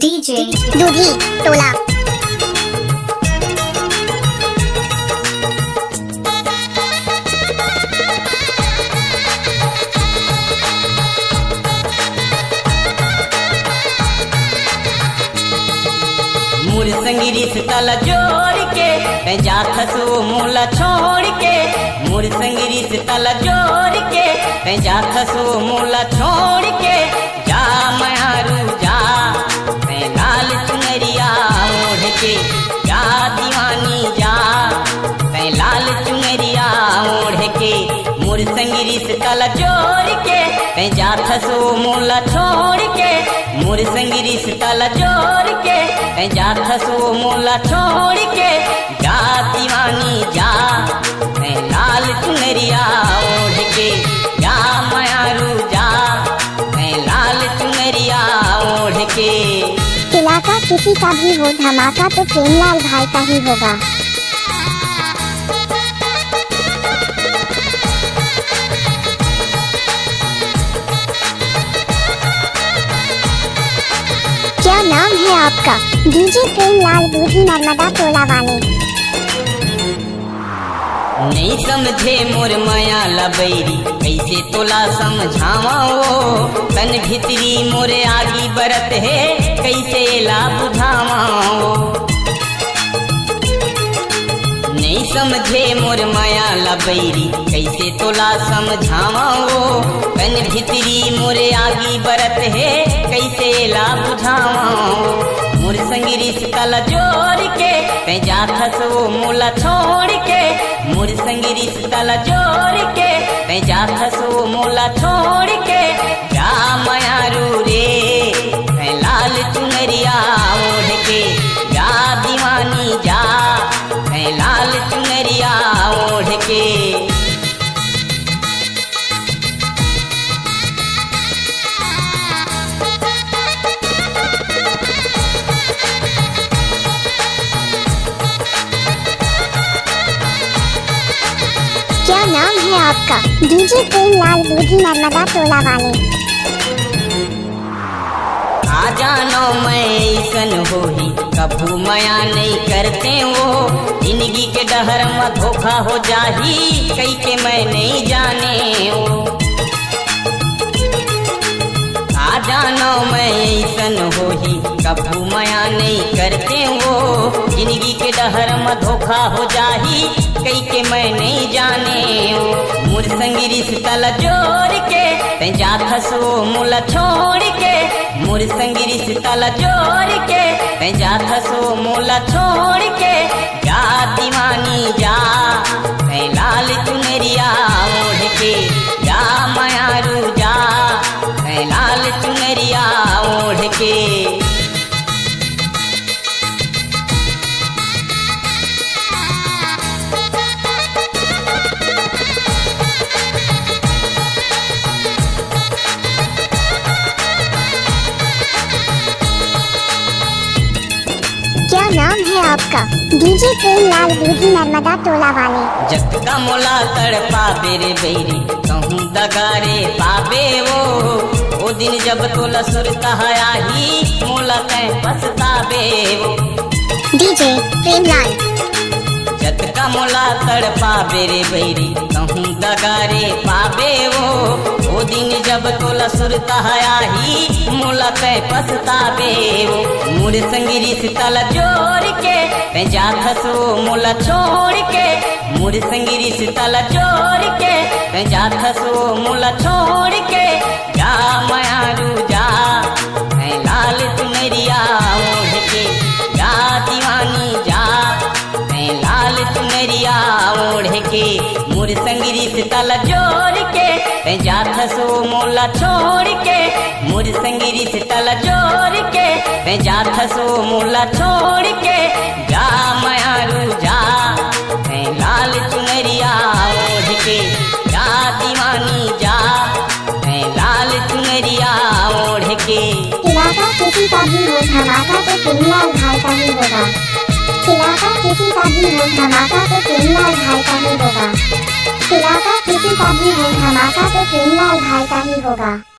DJ दूधी टोला। मुर संगिरी से तला जोड़ के जा खसो मोला छोड़ के। मुर संगिरी से तला जोड़ के जा खसो मोला छोड़ के। जा मयारू जा मैं लाल चुनरिया ओढ़ के। जा दीवानी जा मैं लाल चुनरिया ओढ़ के। मुर संगिरी से तला जोड़ के जा खसो मोला छोड़ के। मुर संगिरी से तला जोड़ के जा खसो मोला छोड़ के। जा दीवानी जा मैं लाल चुनरिया ओढ़ के। जा मयारू जा मैं लाल चुनरिया ओढ़ के। इलाका किसी का भी हो धमाका तो प्रेमलाल भाई का ही होगा। क्या नाम है आपका? डीजे प्रेमलाल दूधी नर्मदा टोला वाले। नहीं समझे मोर माया लबैरी कैसे तोला समझावाओ। तन भितरी मोरे आगी बरत है कैसे ला बुझावाओ। नहीं समझे मोर माया लबैरी कैसे तोला समझावाओ। तन भितरी मोरे आगी बरत है कैसे ला बुझावाओ। मोर संगिरी से तला जोड़ के जा खसो मोला छोड़ के। मोर संगिरी से तला जोड़ के जा खसो मोला छोड़ के। जा मयारू रे मैं लाल चुनरिया ओढ़ के। जा दीवानी जा मैं लाल चुनरिया ओढ़ के। क्या नाम है आपका? डीजे प्रेमलाल दूधी नर्मदा टोला वाले। आ जानो मैं ऐसन होही कभू मया नहीं करते वो। जिंदगी के डहर में धोखा हो जाही कई के मैं नहीं जाने वो। आ जानो मैं ऐसन होही कभू मया नहीं करते वो। जिंदगी के डहर में धोखा हो जाही कई के मैं नहीं जाने वो। मुर संगिरी से तला जोड़ के जा खसो मोला छोड़ के। मुर संगिरी से तला जोड़ के जा खसो मोला छोड़ के। जा दीवानी जा मैं लाल चुनरिया ओढ़ के। जा मयारू जा मैं लाल चुनरिया ओढ़ के। क्या नाम है आपका? डीजे प्रेमलाल दूधी नर्मदा टोला वाले। जग का मोला तड़पा बेरे बेरी कहूँ दगारे पाबे वो दिन जब तोला सुरता आही मोला तय पछताबे वो। डीजे प्रेमलाल। जग का मोला तड़पा बेरे बेरी कहूँ दगारे पाबे वो दिन जब तोला सुरता आही मोला तय पछताबे वो। मुर संगिरी से तला जोड़ के जा खसो मोला छोड़ के। मुर संगिरी से तला जोड़ के जा खसो मोला छोड़ के। जा मयारू जा मैं लाल चुनरिया ओढ़ के। जा दीवानी जा मैं लाल चुनरिया ओढ़ के। मुर संगिरी से तला जोड़ के जा खसो मोला छोड़ के। मुर संगिरी से तला जोड़ के जा खसो मोला छोड़ के। जा मयारू जा मैं लाल चुनरिया ओढ़ के। जा दीवानी जा मैं लाल चुनरिया ओढ़ के। इलाका किसी का भी हो धमाका तो प्रेमलाल भाई का ही होगा। इलाका किसी का भी हो धमाका तो प्रेमलाल भाई का ही होगा। इलाका किसी का भी हो धमाका तो प्रेमलाल भाई का ही होगा।